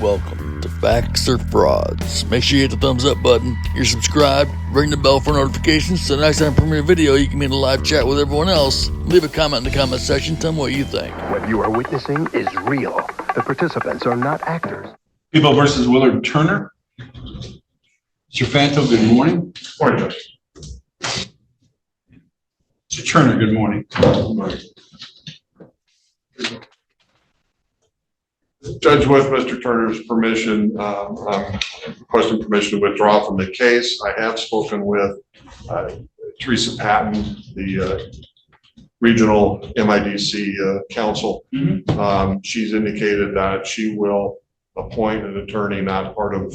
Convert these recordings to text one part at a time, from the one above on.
welcome to Facts or Frauds. Make sure you hit the thumbs up button, you're subscribed, ring the bell for notifications so the next time I premiere a video you can be in a live chat with everyone else. Leave a comment in the comment section, tell me what you think. What you are witnessing is real. The participants are not actors. People versus Willard Turner. Mr. Fanto, good morning. Morning, Judge. Mr. Turner, good morning. Good morning. Judge, with Mr. Turner's permission, I'm requesting permission to withdraw from the case. I have spoken with Teresa Patton, the regional MIDC counsel. She's indicated that she will appoint an attorney not part of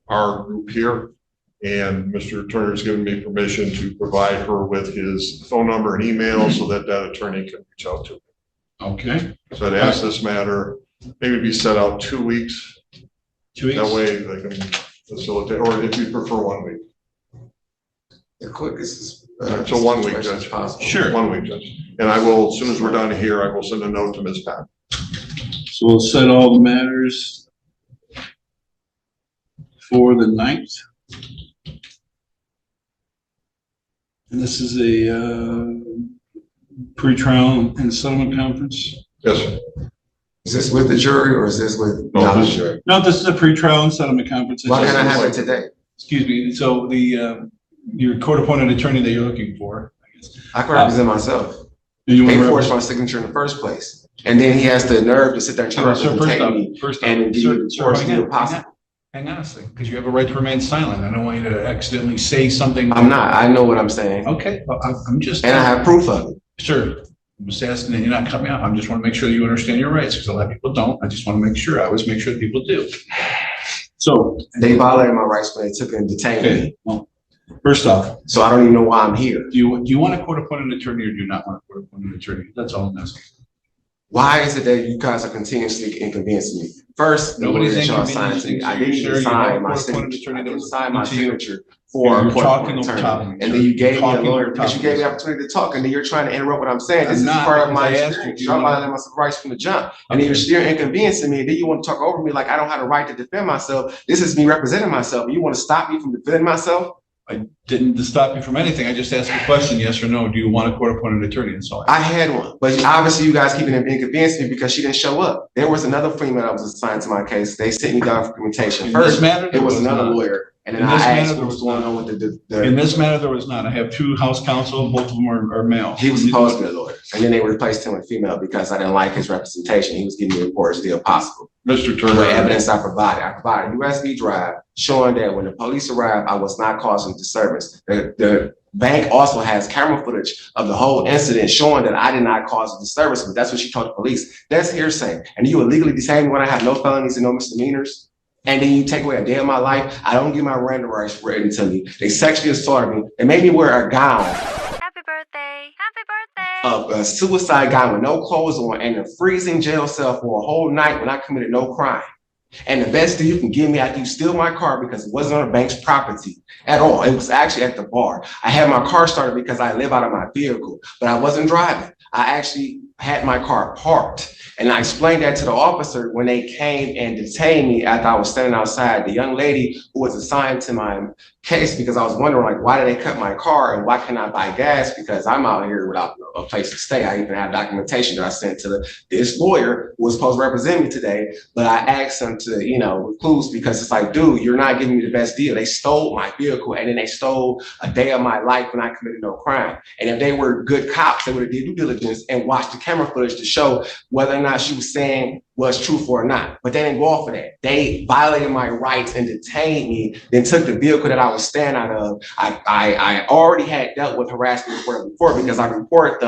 our group here. And Mr. Turner's given me permission to provide her with his phone number and email so that that attorney can reach out to me. Okay. So I'd ask this matter maybe be set out 2 weeks. 2 weeks. That way they can facilitate, or if you prefer 1 week. The quickest is So 1 week, Judge. Sure. 1 week, Judge. And I will, as soon as we're done here, I will send a note to Ms. Patton. So we'll set all the matters for the 9th. And this is a pre-trial and settlement conference. Yes, sir. Is this with the jury or is this with No, not the this- jury? No, this is a pre-trial and settlement conference. Why can't I have it today? Excuse me. So the your court-appointed attorney that you're looking for, I guess. I can represent myself. Do you They want to forced my signature in the first place. And then he has the nerve to sit there and try to Sir, represent me first off, and give you the worst deal possible. hang on a second, because you have a right to remain silent. I don't want you to accidentally say something. I'm not. I know what I'm saying. Okay, well, I'm just. And I have proof of it. Sure. I'm just asking that you're not coming out. I just want to make sure you understand your rights, because a lot of people don't. I just want to make sure. I always make sure that people do. So. They violated my rights when they took and detained Okay. me. Well, first off, So I don't even know why I'm here. do you want a court-appointed attorney or do you not want a court-appointed attorney? That's all I'm asking. Why is it that you guys are continuously inconveniencing me? First, the Nobody's lawyer that y'all signed to me, I didn't even sign my signature. I didn't sign my signature for a court attorney. And then you gave me a lawyer because you gave me the opportunity to talk, and then you're trying to interrupt what I'm saying. This is part of my experience. You're violating my civil rights from the jump. And then you're still inconveniencing me, and then you want to talk over me like I don't have the right to defend myself. This is me representing myself. You want to stop me from defending myself? I didn't stop you from anything. I just asked a question, yes or no. Do you want a court-appointed attorney? That's all. I had one, but obviously you guys keeping inconveniencing me because she didn't show up. There was another female that was assigned to my case. They sent me down for documentation. First, it was another lawyer, and then I asked what was going on with the. In this matter, there was not. I have two House counsel. Both of them are male. He was supposed to be a lawyer, and then they replaced him with female because I didn't like his representation. He was giving me the worst deal possible. Mr. Turner. What evidence I provided a USB drive showing that when the police arrived, I was not causing disturbance. The bank also has camera footage of the whole incident showing that I did not cause a disturbance, but that's what she told the police. That's hearsay. And you illegally detain me when I have no felonies and no misdemeanors. And then you take away a day of my life. I don't get my random rights written to me. They sexually assaulted me. They made me wear a gown. Happy birthday. Happy birthday. A suicide gown with no clothes on and a freezing jail cell for a whole night when I committed no crime. And the best deal you can give me after you steal my car because it wasn't on a bank's property at all. It was actually at the bar. I had my car started because I live out of my vehicle, but I wasn't driving. I actually had my car parked. And I explained that to the officer when they came and detained me after I was standing outside. The young lady who was assigned to my case, because I was wondering, like, why did they cut my car and why can't I buy gas? Because I'm out here without a place to stay. I even have documentation that I sent to this lawyer who was supposed to represent me today. But I asked him to, recluse because it's like, dude, you're not giving me the best deal. They stole my vehicle and then they stole a day of my life when I committed no crime. And if they were good cops, they would have did due diligence and watched the camera footage to show whether or not she was saying was truthful or not. But they didn't go off of that. They violated my rights and detained me, then took the vehicle that I was staying out of. I already had dealt with harassment before because I reported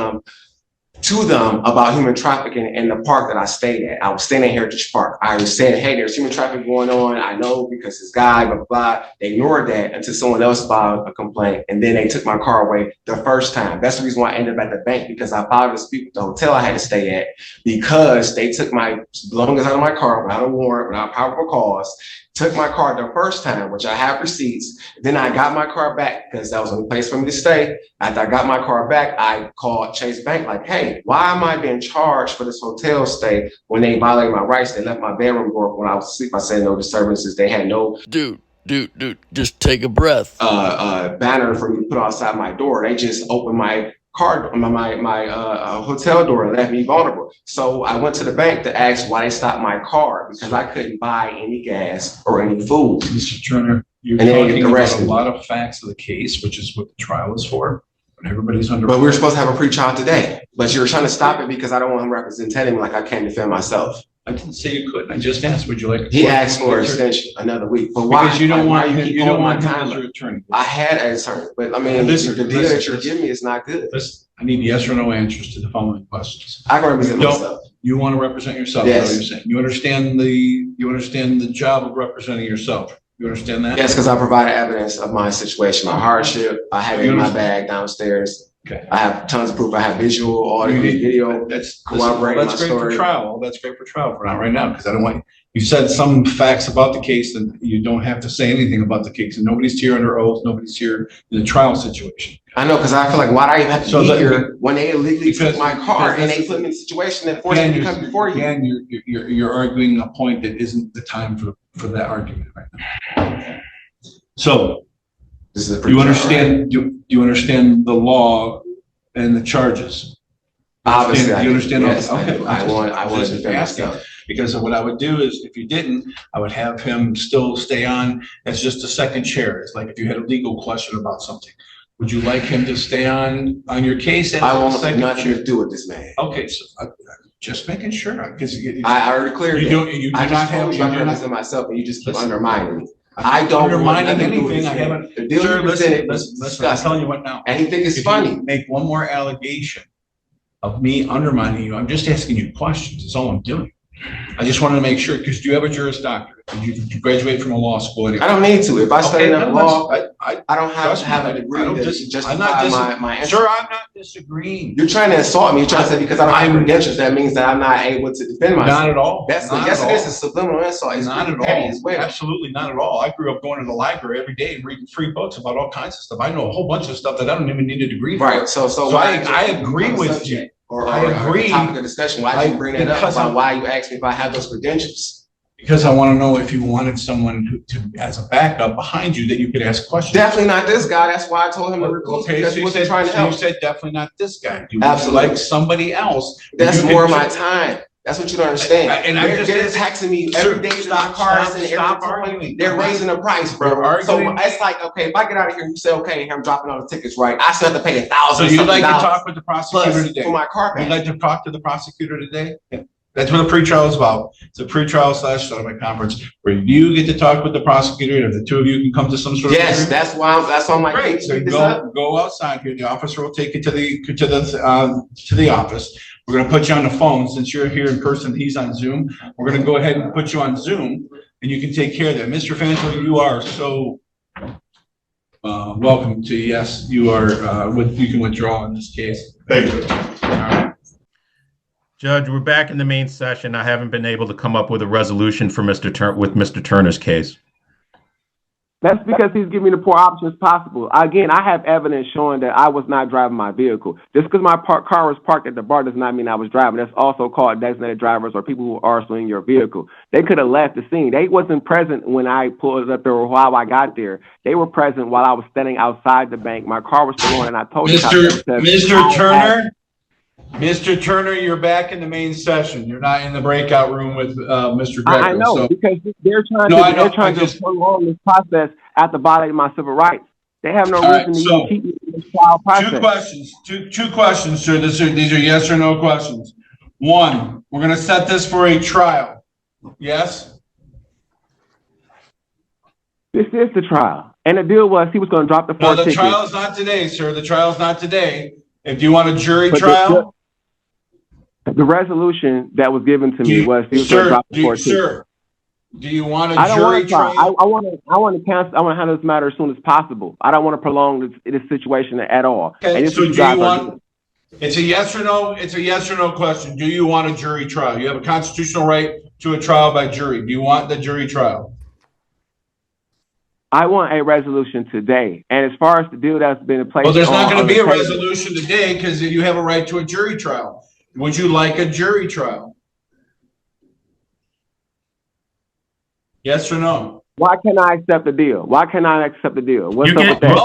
to them about human trafficking in the park that I stayed at. I was staying at Heritage Park. I was saying, hey, there's human trafficking going on. I know because this guy, blah, blah, blah. They ignored that until someone else filed a complaint. And then they took my car away the first time. That's the reason why I ended up at the bank, because I filed a dispute with the hotel I had to stay at because they took my belongings out of my car without a warrant, without probable cause, took my car the first time, which I have receipts. Then I got my car back because that was a place for me to stay. After I got my car back, I called Chase Bank like, hey, why am I being charged for this hotel stay when they violated my rights? They left my bedroom door when I was asleep. I said no disturbances. They had no Dude, just take a breath. Banner for me to put outside my door. They just opened my car, my hotel door and left me vulnerable. So I went to the bank to ask why they stopped my car because I couldn't buy any gas or any food. Mr. Turner, you're talking about a lot of facts of the case, which is what the trial is for. But everybody's under. But we were supposed to have a pre-trial today. But you were trying to stop it because I don't want him representing me like I can't defend myself. I didn't say you couldn't. I just asked, would you like? He asked for extension another week. But why? Because you don't want him. You don't want him as your attorney. I had an attorney, but I mean, the deal that you're giving me is not good. Listen, I need yes or no answers to the following questions. I can represent myself. You want to represent yourself? Yes. You're saying. You understand the job of representing yourself. You understand that? Yes, because I provided evidence of my situation, my hardship. I have it in my bag downstairs. Okay. I have tons of proof. I have visual, audio, video. That's corroborating that's my great story. for trial. That's great for trial for not right now because I don't want you said some facts about the case that you don't have to say anything about the case and nobody's here under oath. Nobody's here in the trial situation. I know because I feel like why do I even have to be here when they illegally took because- my car because and they put me in a situation that forced me to come before you. Again, you're arguing a point that isn't the time for that argument right now. So This is a do you understand? Do you understand the law and the charges? Obviously, Do you understand? Yes, Okay. I want to Just defend asking. myself. Because what I would do is, if you didn't, I would have him still stay on as just a second chair. It's like if you had a legal question about something. Would you like him to stay on your case? As I a want second nothing chair? to do with this man. Okay, so just making sure because I already cleared you it. don't. You do I not just have. told You you I do can not. represent myself, and you just keep Listen. undermining me. I'm I not don't want undermining nothing to do with anything. this I man. haven't. The deal Sir, you presented was listen. I'm disgusting. telling you what now. And he think it's If funny. you make one more allegation of me undermining you, I'm just asking you questions. That's all I'm doing. I just wanted to make sure because do you have a Juris Doctorate? Did you graduate from a law school? I don't need to. If I study enough law, I I don't have trust to have me. a degree I don't to dis- justify I'm not my answer. Sir, I'm not disagreeing. You're trying to insult me. You're trying to say because I don't have credentials, that means that I'm not able to defend myself. Not at all. That's Not yes, at it is all. a subliminal insult. It's Not pretty at petty all. as well. Absolutely not at all. I grew up going to the library every day and reading free books about all kinds of stuff. I know a whole bunch of stuff that I don't even need a degree for. Right. So I agree with you. Or I agree. Topic of discussion. Why did you bring that up about why you asked me if I have those credentials? Because I want to know if you wanted someone to as a backup behind you that you could ask questions. Definitely not this guy. That's why I told him to recuse Okay, because so he you wasn't trying to said, you help. said definitely not this guy. You Absolutely. like somebody else. That's You more of could- my time. That's what you don't understand. And I'm just they're taxing me every day to my cars and stop every arguing. they're raising the price, bro. You're So arguing. it's like, okay, if I get out of here and you say, okay, I'm dropping all the tickets, right? I still have to pay $1,000. So you'd like to talk with the prosecutor plus today? for my car You'd payment. like to talk to the prosecutor today? That's what a pretrial is about. It's a pretrial / settlement conference where you get to talk with the prosecutor. If the two of you can come to some sort of Yes, agreement. that's why I'm like, Great. hey, So speed this up. go outside here. The officer will take you to the office. We're going to put you on the phone since you're here in person. He's on Zoom. We're going to go ahead and put you on Zoom, and you can take care of that. Mr. Fanto, you are so welcome to. Yes, you are. You can withdraw in this case. Thank you. All right. Judge, we're back in the main session. I haven't been able to come up with a resolution for Mr. Turner's case. That's because he's giving me the poor options possible. Again, I have evidence showing that I was not driving my vehicle. Just because my car was parked at the bar does not mean I was driving. That's also called designated drivers or people who are in your vehicle. They could have left the scene. They wasn't present when I pulled up there or while I got there. They were present while I was standing outside the bank. My car was still on, and I told you. Mr. Turner, you're back in the main session. You're not in the breakout room with Mr. Greco. I know, so. because they're trying to prolong this process after violating my civil rights. They have no reason to even keep me in this trial process. Two questions, sir. These are yes or no questions. One, we're going to set this for a trial. Yes? This is the trial. And the deal was he was going to drop the No, four the tickets. trial is not today, sir. The trial is not today. If you want a jury trial. The resolution that was given to me was he was going to drop the four tickets. Sir, do you want a I don't jury want to try. trial? I want to cancel. I want to handle this matter as soon as possible. I don't want to prolong this situation at all. Okay, And this so is do what guys you are want? doing. It's a yes or no. It's a yes or no question. Do you want a jury trial? You have a constitutional right to a trial by jury. Do you want the jury trial? I want a resolution today. And as far as the deal that's been in place, well, there's not going to be a resolution today because you have a right to a jury trial. Would you like a jury trial? Yes or no? Why can't I accept the deal? Why can't I accept the deal? What's You up can, with that?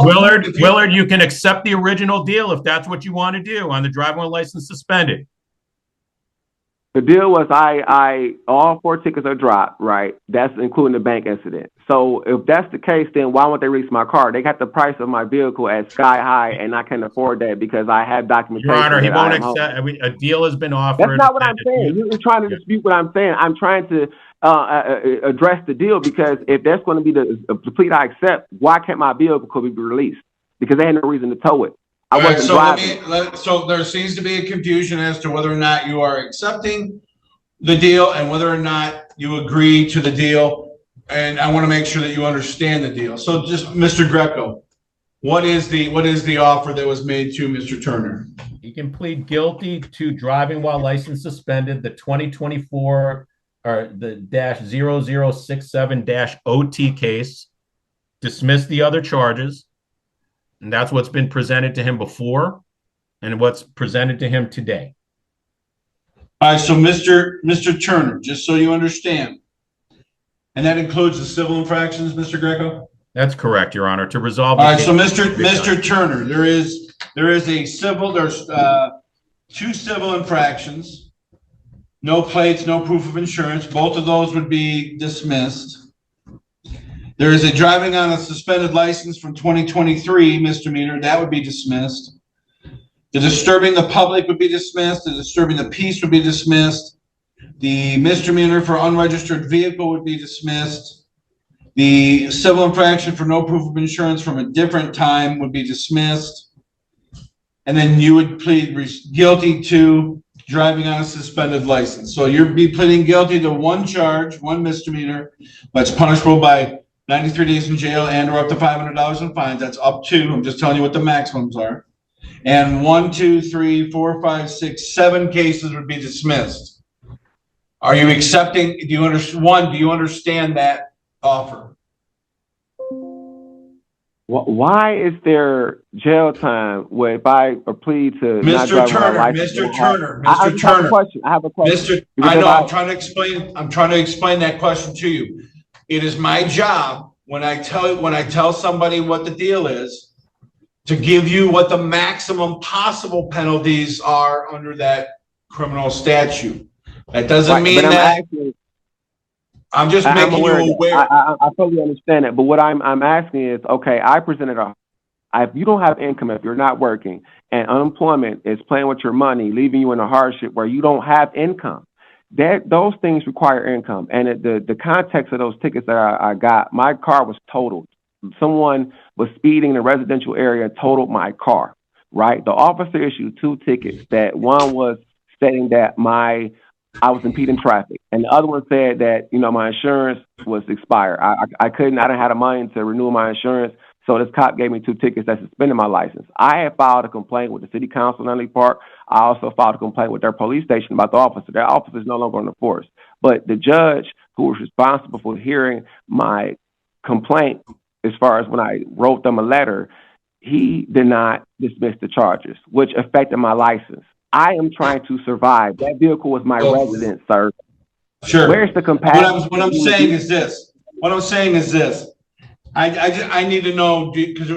Willard, you can accept the original deal if that's what you want to do on the driving license suspended. The deal was all 4 tickets are dropped, right? That's including the bank incident. So if that's the case, then why won't they release my car? They got the price of my vehicle at sky high, and I can't afford that because I have documentation. Your Honor, he won't accept. I mean, a deal has been offered. That's not what I'm saying. You're trying to dispute what I'm saying. I'm trying to address the deal because if that's going to be the complete I accept, why can't my vehicle be released? Because they had no reason to tow it. I wasn't driving. So there seems to be a confusion as to whether or not you are accepting the deal and whether or not you agree to the deal. And I want to make sure that you understand the deal. So just Mr. Greco, what is the offer that was made to Mr. Turner? He can plead guilty to driving while license suspended, the 2024 or the -0067-OT case, dismiss the other charges. And that's what's been presented to him before and what's presented to him today. All right, so Mr. Turner, just so you understand, and that includes the civil infractions, Mr. Greco? That's correct, Your Honor, to resolve. All right, so Mr. Turner, there's 2 civil infractions, no plates, no proof of insurance. Both of those would be dismissed. There is a driving on a suspended license from 2023 misdemeanor. That would be dismissed. The disturbing the public would be dismissed. The disturbing the peace would be dismissed. The misdemeanor for unregistered vehicle would be dismissed. The civil infraction for no proof of insurance from a different time would be dismissed. And then you would plead guilty to driving on a suspended license. So you'd be pleading guilty to 1 charge, 1 misdemeanor, that's punishable by 93 days in jail and or up to $500 in fines. That's up to, I'm just telling you what the maximums are. And 1, 2, 3, 4, 5, 6, 7 cases would be dismissed. Are you accepting, do you understand that offer? Why is there jail time if I plead to Mr. Turner? I have a question. I know, I'm trying to explain that question to you. It is my job when I tell somebody what the deal is to give you what the maximum possible penalties are under that criminal statute. That doesn't mean that I'm just making you aware. I fully understand that, but what I'm asking is, okay, I presented if you don't have income, if you're not working, and unemployment is playing with your money, leaving you in a hardship where you don't have income, those things require income. And the context of those tickets that I got, my car was totaled. Someone was speeding in a residential area and totaled my car, right? The officer issued 2 tickets. That one was stating that I was impeding traffic, and the other one said that, my insurance was expired. I didn't have the money to renew my insurance, so this cop gave me 2 tickets that suspended my license. I had filed a complaint with the city council in Underley Park. I also filed a complaint with their police station about the officer. Their officer is no longer on the force. But the judge who was responsible for hearing my complaint, as far as when I wrote them a letter, he did not dismiss the charges, which affected my license. I am trying to survive. That vehicle was my residence, sir. Sure. Where's the compassion? What I'm saying is this. I need to know, because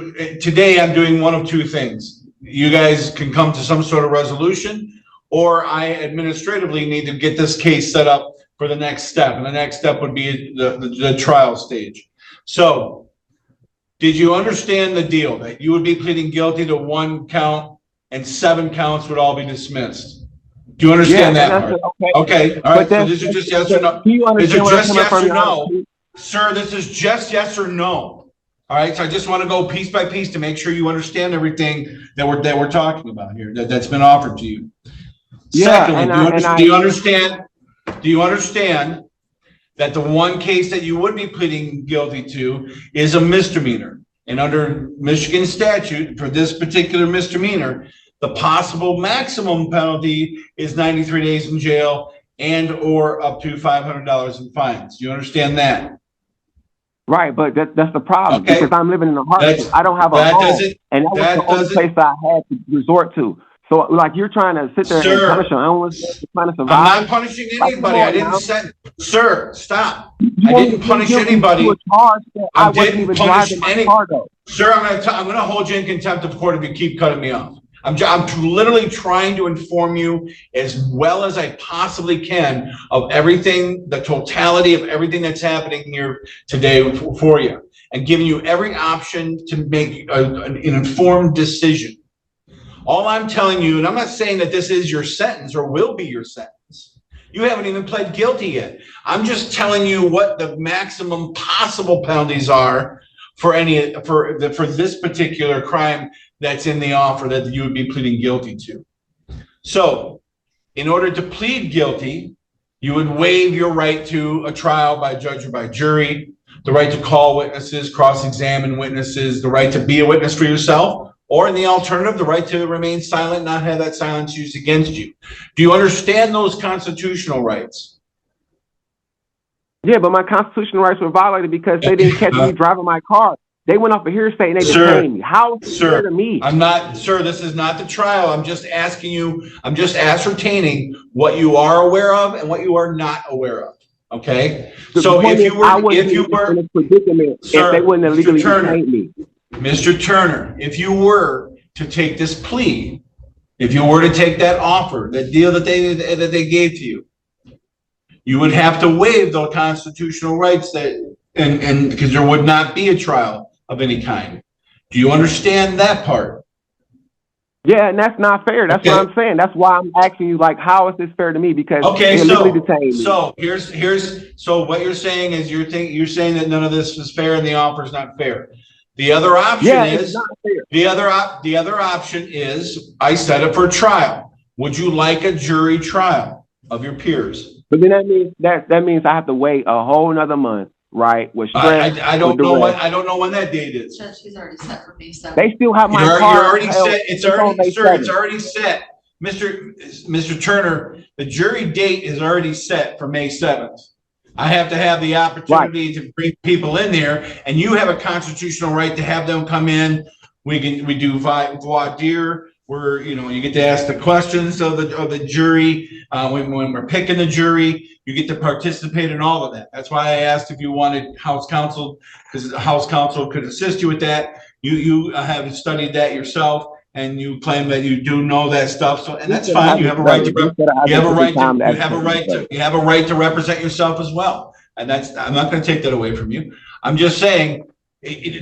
today I'm doing one of 2 things. You guys can come to some sort of resolution, or I administratively need to get this case set up for the next step. And the next step would be the trial stage. So did you understand the deal that you would be pleading guilty to 1 count and 7 counts would all be dismissed? Do you understand that part? Okay. All right. So this is just yes or no. Is it just yes or no? Sir, this is just yes or no. All right. So I just want to go piece by piece to make sure you understand everything that we're talking about here, that's been offered to you. Yeah, secondly, do you understand that the 1 case that you would be pleading guilty to is a misdemeanor? And under Michigan statute, for this particular misdemeanor, the possible maximum penalty is 93 days in jail and or up to $500 in fines. Do you understand that? Right, but that's the problem Okay. because I'm living in a hardship. That's- I don't have a that home, doesn't- and that was that the only doesn't- place I had to resort to. So, like, you're trying to sit there Sir, and punish your homeless, trying to survive. I'm not punishing anybody. I didn't say, sir, stop. I didn't punish anybody. I wasn't even driving my car, though. Sir, I'm gonna hold you in contempt of court if you keep cutting me off. I'm literally trying to inform you as well as I possibly can of everything, the totality of everything that's happening here today for you, and giving you every option to make an informed decision. All I'm telling you, and I'm not saying that this is your sentence or will be your sentence. You haven't even pled guilty yet. I'm just telling you what the maximum possible penalties are for this particular crime that's in the offer that you would be pleading guilty to. So, in order to plead guilty, you would waive your right to a trial by judge or by jury, the right to call witnesses, cross-examine witnesses, the right to be a witness for yourself, or in the alternative, the right to remain silent, not have that silence used against you. Do you understand those constitutional rights? Yeah, but my constitutional rights were violated because they didn't catch me driving my car. They went off a hearsay and they detained me. How is it fair to me? I'm not, sir, this is not the trial. I'm just asking you, I'm just ascertaining what you are aware of and what you are not aware of. Okay? So if you were in a predicament, sir, if they wouldn't have legally detained me. Mr. Turner, if you were to take this plea, if you were to take that offer, that deal that they gave to you, you would have to waive the constitutional rights and because there would not be a trial of any kind. Do you understand that part? Yeah, and that's not fair. That's what I'm saying. That's why I'm asking you, like, how is this fair to me? Because okay, they illegally detained me. So so what you're saying is you're saying that none of this is fair and the offer is not fair. The other option is the other option is I set it for trial. Would you like a jury trial of your peers? But then that means I have to wait a whole nother month, right? With stress. I don't know when that date is. Judge, she's already set for May 7th. They still have my car. You're already set. It's already set. Mr. Turner, the jury date is already set for May 7th. I have to have the opportunity to bring people in there, and you have a constitutional right to have them come in. We do voir dire, where you get to ask the questions of the jury. When we're picking the jury, you get to participate in all of that. That's why I asked if you wanted house counsel, because the house counsel could assist you with that. You have studied that yourself, and you claim that you do know that stuff. So, and that's fine. You have a right to represent yourself as well. And I'm not going to take that away from you. I'm just saying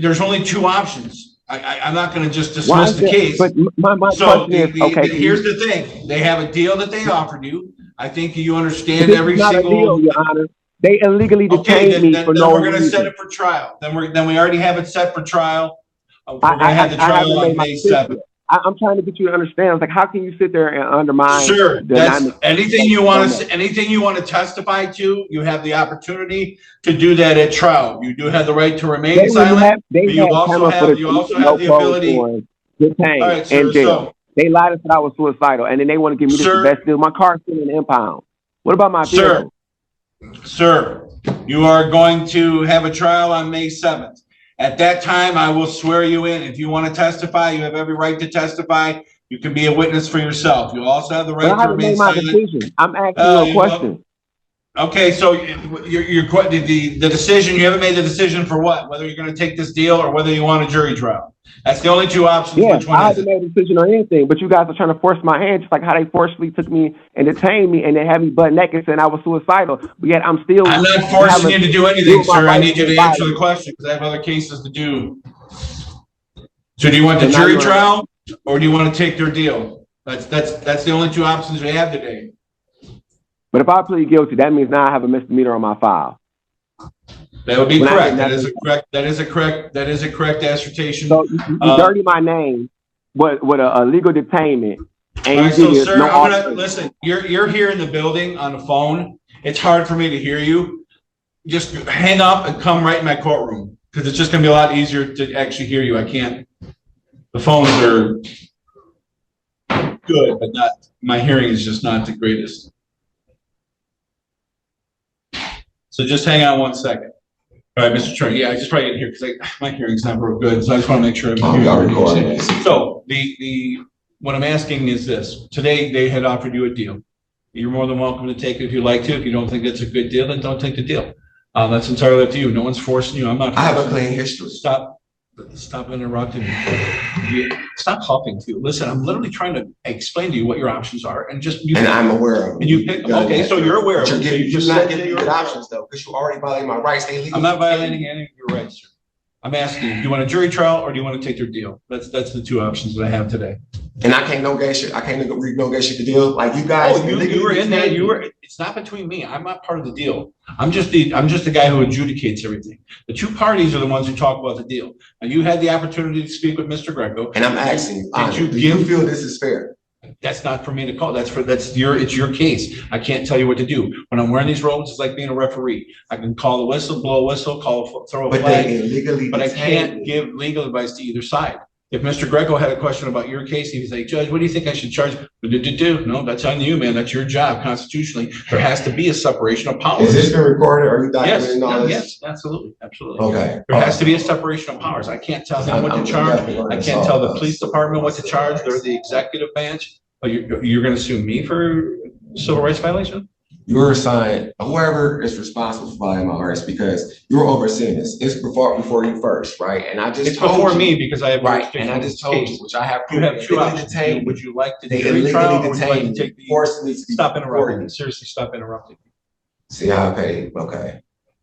there's only two options. I'm not going to just dismiss the case. But my question is, okay. Here's the thing. They have a deal that they offered you. I think you understand every not single. A deal, Your Honor. They illegally detained me for no reason. Then we're going to set it for trial. Then we already have it set for trial. We're going to have the trial on May 7th. I'm trying to get you to understand. It's like, how can you sit there and undermine? Sure. Anything you want to testify to, you have the opportunity to do that at trial. You do have the right to remain silent. You also have the ability. Detained in jail. They lied and said I was suicidal, and then they want to give me the best deal. My car's still in the impound. What about my vehicle? Sir, you are going to have a trial on May 7th. At that time, I will swear you in. If you want to testify, you have every right to testify. You can be a witness for yourself. You also have the right to remain silent. I'm asking you a question. Okay, so the decision, you haven't made the decision for what? Whether you're going to take this deal or whether you want a jury trial. That's the only two options. Yeah, which one I haven't made a decision on anything, but you guys are trying to force my hand, just like how they forcibly took me and detained me and they had me butt naked saying I was suicidal. But yet I'm not forcing you to do anything, sir. I need you to answer the question because I have other cases to do. So do you want the jury trial or do you want to take their deal? That's the only two options we have today. But if I plead guilty, that means now I have a misdemeanor on my file. That would be correct. That is a correct assertion. So you dirty my name with a legal detainment. And all right, so sir, listen. You're here in the building on the phone. It's hard for me to hear you. Just hang up and come right in my courtroom because it's just going to be a lot easier to actually hear you. I can't. The phones are good, but not. My hearing is just not the greatest. So just hang on 1 second. All right, Mr. Attorney. Yeah, I just probably didn't hear because my hearing's not real good, so I just want to make sure. Oh, we are recording. So what I'm asking is this: today they had offered you a deal. You're more than welcome to take it if you like to. If you don't think it's a good deal, then don't take the deal. That's entirely up to you. No one's forcing you. I'm not. I have a clean history. Stop interrupting me. Stop huffing too. Listen, I'm literally trying to explain to you what your options are, and I'm aware of them. And you pick them. Okay, so you're aware of them. So you just not giving me good options though, because you already violating my rights. I'm not violating any of your rights, sir. I'm asking you, do you want a jury trial or do you want to take their deal? That's the two options that I have today. And I can't negotiate. I can't renegotiate the deal. Like you guys. Oh, you were in there. It's not between me. I'm not part of the deal. I'm just the guy who adjudicates everything. The two parties are the ones who talk about the deal. And you had the opportunity to speak with Mr. Greco. And I'm asking you, do you feel this is fair? That's not for me to call. It's your case. I can't tell you what to do. When I'm wearing these robes, it's like being a referee. I can call the whistle, blow a whistle, throw a flag, but I can't give legal advice to either side. If Mr. Greco had a question about your case, he was like, Judge, what do you think I should charge? No, that's on you, man. That's your job constitutionally. There has to be a separation of powers. Is this been recorded? Are you documenting all this? Yes, absolutely. Okay. There has to be a separation of powers. I can't tell him what to charge. I can't tell the police department what to charge. They're the executive branch. But you're going to sue me for civil rights violation? You're assigned whoever is responsible for violating my rights because you're overseeing this. It's before you first, right? And I just told before you, me because I have right. And I just told you, which I have. You have two options. Would you like to illegally trial, or would you like detain to take me? Force me to stop interrupting. Seriously, stop interrupting. See how I paid? Okay.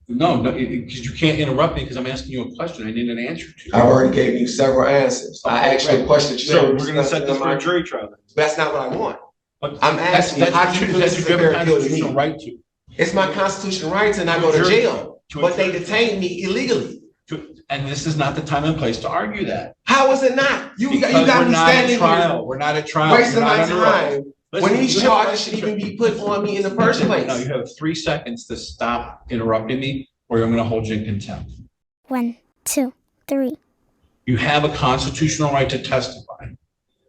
No, because you can't interrupt me because I'm asking you a question. I need an answer to. I already gave you several answers. Okay, I asked you a question. So we're going to set this for a jury trial. That's not what I want. I'm asking you, how do you feel this is a fair deal to me? Right to. It's my constitutional right to not go to jail, but they detained me illegally. And this is not the time and place to argue that. How is it not? You got me standing here. We're not at trial. Wasting my time. When these charges should even be put on me in the first place. No, you have 3 seconds to stop interrupting me, or I'm going to hold you in contempt. 1, 2, 3. You have a constitutional right to testify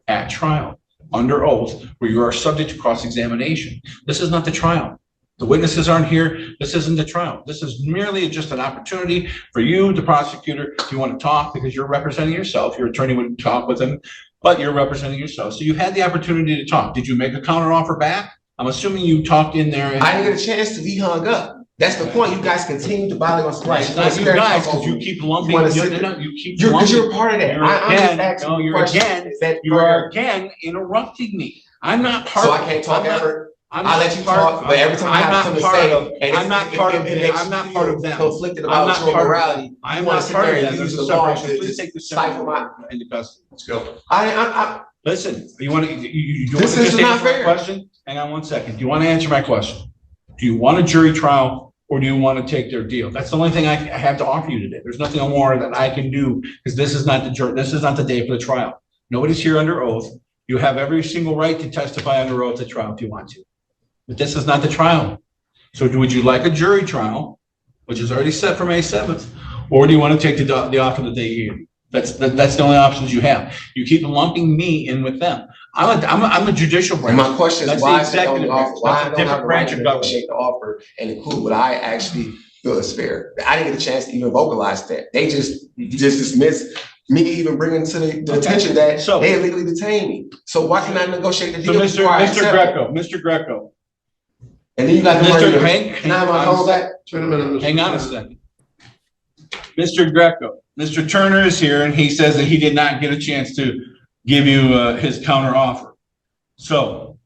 at trial under oath, where you are subject to cross-examination. This is not the trial. The witnesses aren't here. This isn't the trial. This is merely just an opportunity for you, the prosecutor, if you want to talk because you're representing yourself. Your attorney would talk with him, but you're representing yourself. So you had the opportunity to talk. Did you make a counteroffer back? I'm assuming you talked in there. I didn't get a chance to be hung up. That's the point. You guys continue to violate on rights. It's not you guys, because you keep lumping. Because you're part of that. You are again interrupting me. I'm not part of it. So I can't talk ever. I'll let you talk, but every time I have something to say, I'm not part of them. I'm not part of them. Conflicted about your morality. I'm not part of them. There's a separation. Please take the stifle my into custody. Let's go. Listen, you want to? This is not fair. Question. Hang on 1 second. Do you want to answer my question? Do you want a jury trial or do you want to take their deal? That's the only thing I have to offer you today. There's nothing more that I can do because this is not the day for the trial. Nobody's here under oath. You have every single right to testify under oath at trial if you want to. But this is not the trial. So would you like a jury trial, which is already set for May 7th, or do you want to take the offer that they gave you? That's the only options you have. You keep lumping me in with them. I'm a judicial branch. And my question is why is that offer? Why I don't have a right to negotiate the offer and include what I actually feel is fair? I didn't get a chance to even vocalize that. They just dismissed me even bringing to the attention that they illegally detained me. So why can I negotiate the deal? So Mr. Greco. And then you got Mr. Hank. Can I have my phone back? Hang on a second. Mr. Greco. Mr. Turner is here and he says that he did not get a chance to give you his counter offer. So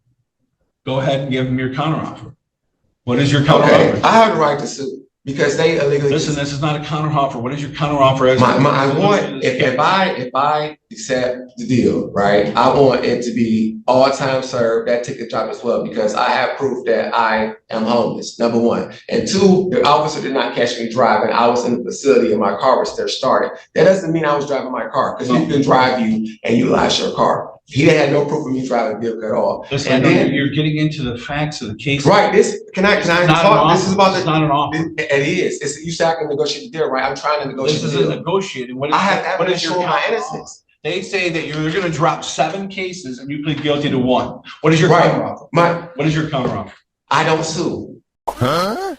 go ahead and give him your counter offer. What is your counter offer? I have the right to sue because they illegally. Listen, this is not a counter offer. What is your counter offer? If I accept the deal, right, I want it to be all time served, that ticket drop as well, because I have proof that I am homeless, number one. And two, the officer did not catch me driving. I was in the facility and my car was still started. That doesn't mean I was driving my car because you can drive you and utilize your car. He had no proof of me driving a vehicle at all. Listen, and then you're getting into the facts of the case. Right. Can I talk? This is about it's not an offer. It is. You said I can negotiate the deal, right? I'm trying to negotiate the deal. This isn't negotiating. I have evidence showing my innocence. They say that you're going to drop 7 cases and you plead guilty to 1. What is your counter offer? What is your counter offer? I don't sue. Huh?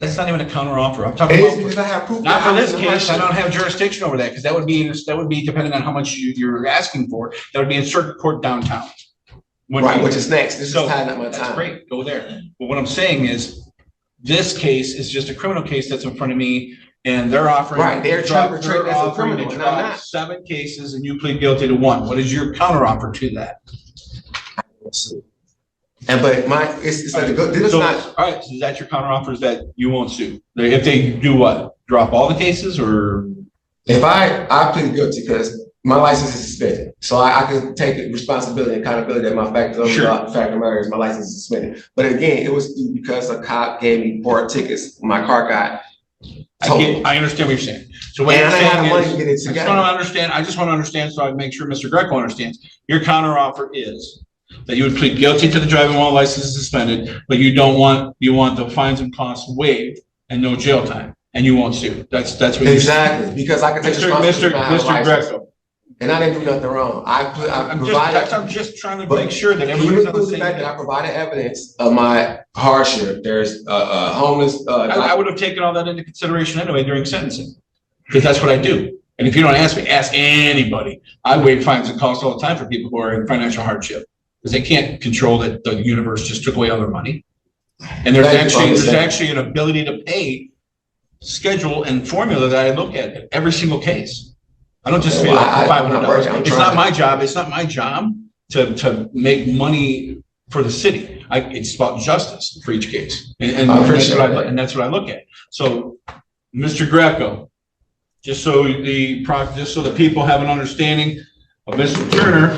That's not even a counteroffer. I'm talking It is about, because I have proof. not for this that case, I hardship. don't have jurisdiction over that, because that would be depending on how much you're asking for, that would be in circuit court downtown. Right, which is next. This is So, tying up my that's time. great, go there. But what I'm saying is, this case is just a criminal case that's in front of me, and they're offering. Right, they're trying to portray it as a offering to criminal, and I'm drop not. 7 cases and you plead guilty to 1. What is your counteroffer to that? And but it's like this is So, not. all right, so is that your counteroffer, is that you won't sue? If they do what? Drop all the cases, or? If I plead guilty because my license is suspended, so I can take responsibility and accountability that my fact of the matter is my license is suspended. But again, it was because a cop gave me 4 tickets. My car got totaled. I understand what you're saying. So what And you're I didn't have saying the money is, to get it together. I just want to understand so I make sure Mr. Greco understands. Your counteroffer is that you would plead guilty to the driving while license is suspended, but you want the fines and costs waived and no jail time, and you won't sue. That's what you're Exactly, because I can take responsibility for my Mr. license. Greco. And I didn't do nothing wrong. I'm just trying to make sure that everybody's on the same fact that I page. provided evidence of my hardship. There's homeless. I would have taken all that into consideration anyway during sentencing, because that's what I do. And if you don't ask me, ask anybody. I waive fines and costs all the time for people who are in financial hardship, because they can't control that the universe just took away all their money. And there's actually an ability to pay schedule and formula that I look at every single case. I don't just feel $500. It's not my job. It's not my job to make money for the city. It's about justice for each case, and that's what I look at. So, Mr. Greco, just so the people have an understanding of Mr. Turner.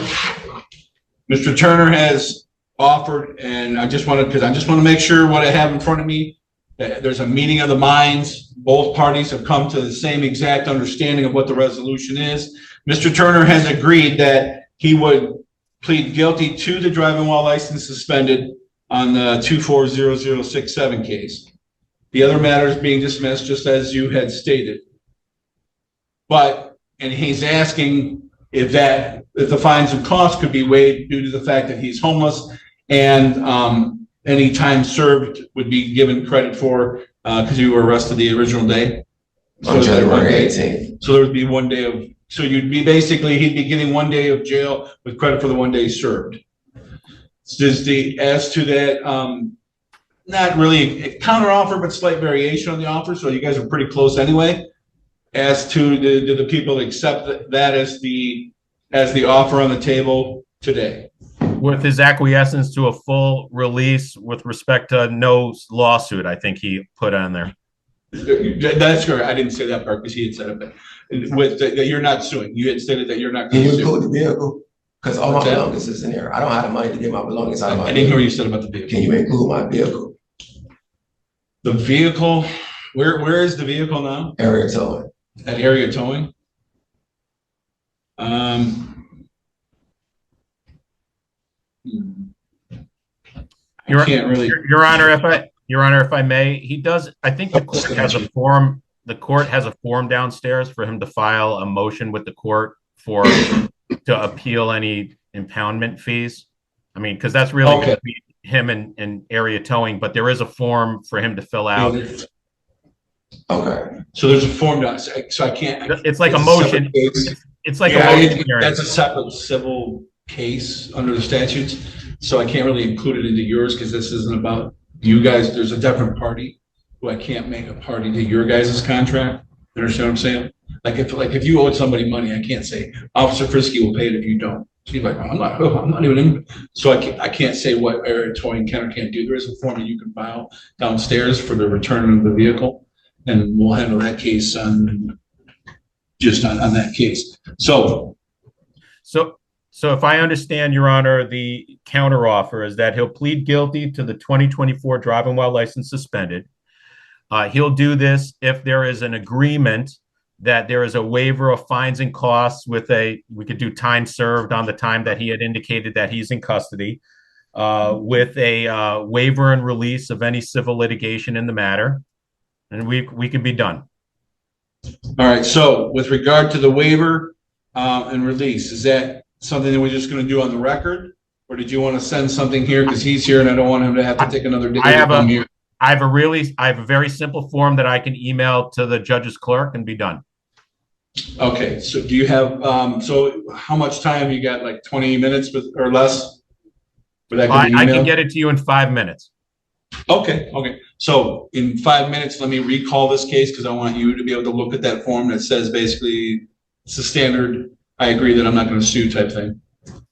Mr. Turner has offered, and I just want to make sure what I have in front of me, that there's a meeting of the minds. Both parties have come to the same exact understanding of what the resolution is. Mr. Turner has agreed that he would plead guilty to the driving while license suspended on the 240067 case. The other matter is being dismissed, just as you had stated. And he's asking if the fines and costs could be waived due to the fact that he's homeless, and any time served would be given credit for because you were arrested the original day. On January 18th. So there would be 1 day so he'd be getting 1 day of jail with credit for the 1 day served. As to that, not really a counter offer, but slight variation on the offer. So you guys are pretty close anyway. As to do the people accept that as the offer on the table today? With his acquiescence to a full release with respect to no lawsuit, I think he put on there. That's correct. I didn't say that part because he had said it. But that you're not suing. You had stated that you're not going to sue. Can you include the vehicle? Because all my belongings is in here. I don't have the money to get my belongings out of my vehicle. I didn't hear what you said about the vehicle. Can you include my vehicle? The vehicle, where is the vehicle now? Area towing. At area towing? Your Honor, if I may, he does. I think the court has a form. The court has a form downstairs for him to file a motion with the court to appeal any impoundment fees. I mean, because that's really going to be him and area towing. But there is a form for him to fill out. Okay. So there's a form downstairs. So I can't. It's like a motion. It's like a motion hearing. That's a separate civil case under the statutes. So I can't really include it into yours because this isn't about you guys. There's a different party who I can't make a party to your guys' contract. You understand what I'm saying? Like if you owed somebody money, I can't say Officer Frisky will pay it if you don't. So you're like, I'm not even in. So I can't say what area towing can or can't do. There is a form that you can file downstairs for the return of the vehicle, and we'll handle that case on that case. So if I understand, Your Honor, the counteroffer is that he'll plead guilty to the 2024 driving while license suspended. He'll do this if there is an agreement that there is a waiver of fines and costs we could do time served on the time that he had indicated that he's in custody, with a waiver and release of any civil litigation in the matter, and we could be done. All right. So with regard to the waiver and release, is that something that we're just going to do on the record, or did you want to send something here because he's here and I don't want him to have to take another day? I have a very simple form that I can email to the judge's clerk and be done. Okay, so do you have, so how much time you got, like 20 minutes or less? I can get it to you in 5 minutes. Okay. So in 5 minutes, let me recall this case because I want you to be able to look at that form that says basically it's a standard, I agree that I'm not going to sue type thing,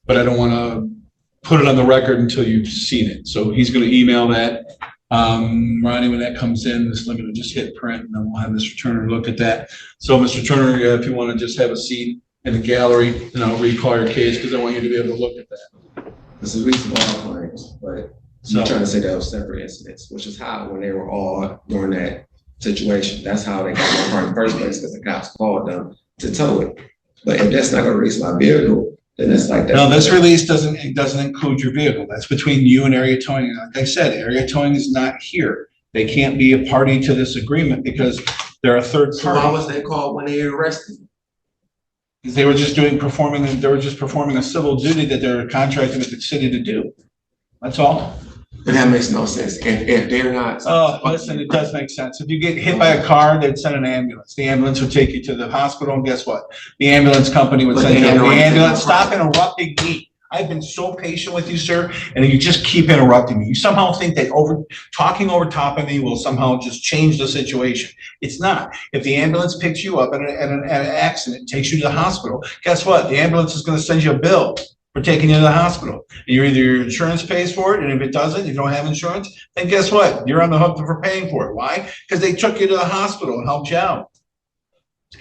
but I don't want to put it on the record until you've seen it. So he's going to email that. Ronnie, when that comes in, let me just hit print and then we'll have Mr. Turner look at that. So Mr. Turner, if you want to just have a seat in the gallery and I'll recall your case because I want you to be able to look at that. This is reasonable claims, but I'm trying to say that was separate incidents, which is how when they were all during that situation, that's how they got my car in the first place because the cops called them to tow it. But if that's not going to release my vehicle, then it's like that. No, this release doesn't include your vehicle. That's between you and area towing. Like I said, area towing is not here. They can't be a party to this agreement because they're a third party. So why was they called when they arrested me? They were just performing a civil duty that they're contracted with the city to do. That's all. But that makes no sense. If they're not. Oh, listen, it does make sense. If you get hit by a car, they'd send an ambulance. The ambulance would take you to the hospital, and guess what? The ambulance company would send you to the ambulance. Stop interrupting me. I've been so patient with you, sir, and you just keep interrupting me. You somehow think that talking over top of me will somehow just change the situation. It's not. If the ambulance picks you up at an accident, takes you to the hospital, guess what? The ambulance is going to send you a bill for taking you to the hospital. And either your insurance pays for it, and if it doesn't, if you don't have insurance, then guess what? You're on the hook for paying for it. Why? Because they took you to the hospital and helped you out.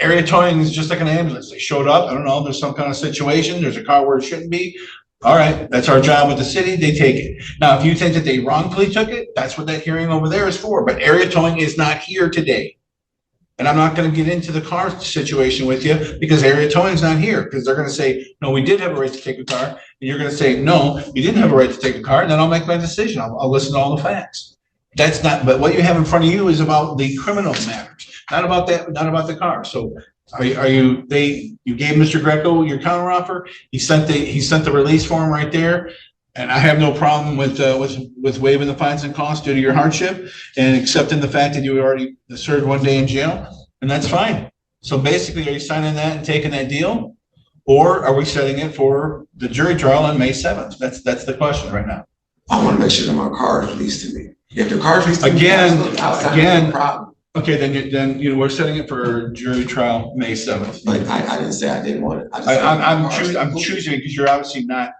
Area towing is just like an ambulance. They showed up. I don't know. There's some kind of situation. There's a car where it shouldn't be. All right. That's our job with the city. They take it. Now, if you think that they wrongfully took it, that's what that hearing over there is for. But area towing is not here today. And I'm not going to get into the car situation with you because area towing is not here because they're going to say, no, we did have a right to take a car. And you're going to say, no, you didn't have a right to take a car. And then I'll make my decision. I'll listen to all the facts. That's not, but what you have in front of you is about the criminal matters, not about that, not about the car. So you gave Mr. Greco your counteroffer. He sent the release form right there. And I have no problem with waiving the fines and costs due to your hardship and accepting the fact that you already served 1 day in jail, and that's fine. So basically, are you signing that and taking that deal, or are we setting it for the jury trial on May 7th? That's the question right now. I want to make sure that my car is released to me. If the car is released to me, again, no problem. Okay, then we're setting it for jury trial May 7th. But I didn't say I didn't want it. I'm choosing because you're obviously not.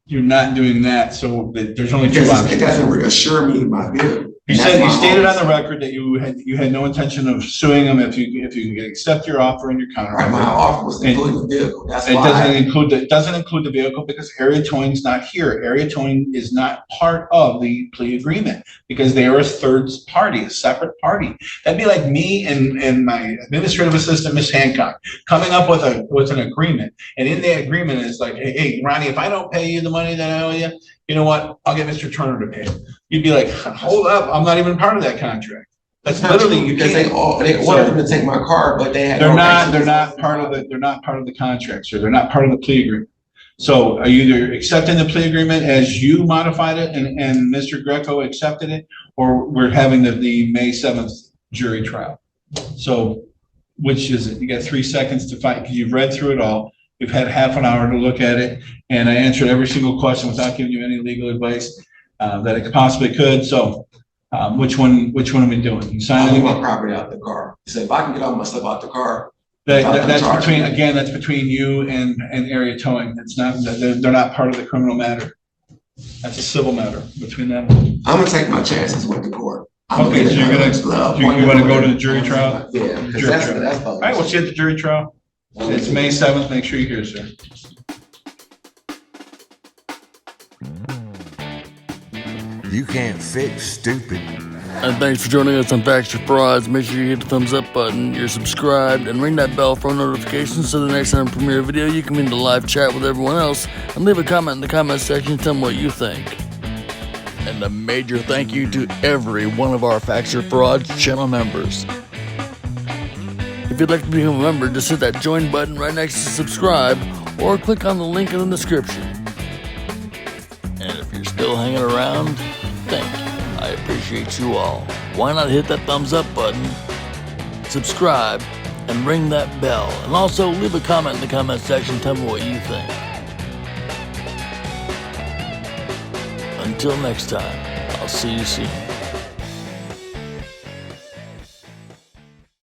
You're not doing that, so there's only two options. It doesn't reassure me my vehicle. You stated on the record that you had no intention of suing them if you can accept your offer and your counter. Right, my offer was including the vehicle. That's why it doesn't include the vehicle because area towing is not here. Area towing is not part of the plea agreement because they are a third party, a separate party. That'd be like me and my administrative assistant, Miss Hancock, coming up with an agreement, and in the agreement is like, hey, Ronnie, if I don't pay you the money that I owe you, you know what? I'll get Mr. Turner to pay it. You'd be like, hold up, I'm not even part of that contract. That's literally because they wanted them to take my car, but they're not part of the contract, sir. They're not part of the plea agreement. So are you either accepting the plea agreement as you modified it and Mr. Greco accepted it, or we're having the May 7th jury trial? So which is it? You got 3 seconds to fight because you've read through it all. We've had half an hour to look at it, and I answered every single question without giving you any legal advice that I possibly could. So, which one are we doing? You signing my property out the car. So if I can get all my stuff out the car, that's between you and area towing. It's not. They're not part of the criminal matter. That's a civil matter between them. I'm gonna take my chances with the court. Okay, so you want to go to the jury trial? Yeah, because that's all right. We'll see you at the jury trial. It's May 7th. Make sure you're here, sir. You can't fix stupid. And thanks for joining us on Facts or Frauds. Make sure you hit the thumbs up button, you're subscribed, and ring that bell for notifications so the next time I premiere a video, you can be in the live chat with everyone else and leave a comment in the comment section and tell me what you think. And a major thank you to every one of our Facts or Frauds channel members. If you'd like to become a member, just hit that join button right next to subscribe or click on the link in the description. And if you're still hanging around, thank you. I appreciate you all. Why not hit that thumbs up button, subscribe, and ring that bell. And also leave a comment in the comment section. Tell me what you think. Until next time, I'll see you soon.